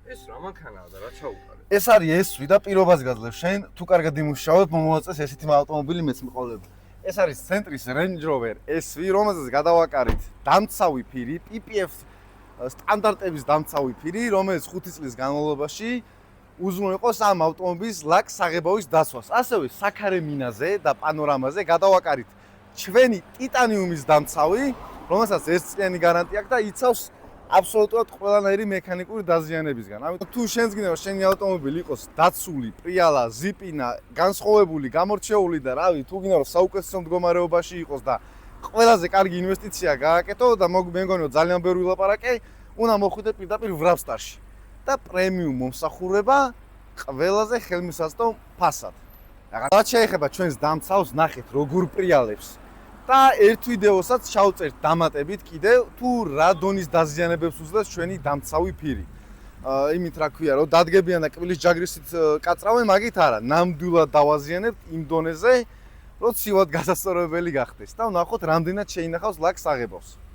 ეს რა მანქანაა და რა ჩაუყარე? ეს არის S-ვი და პირობას გაძლევ შენ თუ კარგად იმუშავებ მომოაწეს ესეთი ავტომობილი მეც მიყოლებ. ეს არის ცენტრის Range Rover S-ვი, რომელზეც გადავაკარით დამცავი ფირი, PPF სტანდარტების დამცავი ფირი, რომელიც 5 წლის განმავლობაში უზრუნო იყოს ამ ავტომობილის ლაკ საღებავის დაცვას. ასევე საქარე მინაზე და პანორამაზე გადავაკარით ჩვენი ტიტანიუმის დამცავი, რომელსაც 1 წლიანი გარანტია აქვს და იცავს აბსოლუტურად ყველანაირი მექანიკური დაზიანებისგან. ამიტომ თუ შენს გინდა რომ შენი ავტომობილი იყოს დაცული, პრიალა, ზიპინა, განსხვავებული, გამორჩეული და რავი, თუ გინდა რომ საუკეთესო მდგომარეობაში იყოს და ყველაზე კარგი ინვესტიცია გააკეთო და მე მგონი რომ ძალიან ბევრი ვილაპარაკე, უნდა მოხვიდე პირდაპირ Wrapstar-ში. და პრემიუმ მომსახურება ყველაზე ხელმისაწვდო ფასად. რაც შეეხება ჩვენს დამცავს, ნახეთ როგორ პრიალებს. და ერთ ვიდეოსაც ჩავწერთ დამატებით კიდევ თუ რა დონის დაზიანებებს უძლებს ჩვენი დამცავი ფირი. იმით რა ქვია რომ დადგებიან და კბილის ჯაგრისით კაწრავენ, მაგით არა, ნამდვილად დავაზიანებთ იმ დონეზე, რომ ცივად გასასწორებელი გახდეს და ვნახოთ რამდენად შეინახავს ლაკს აღებავს.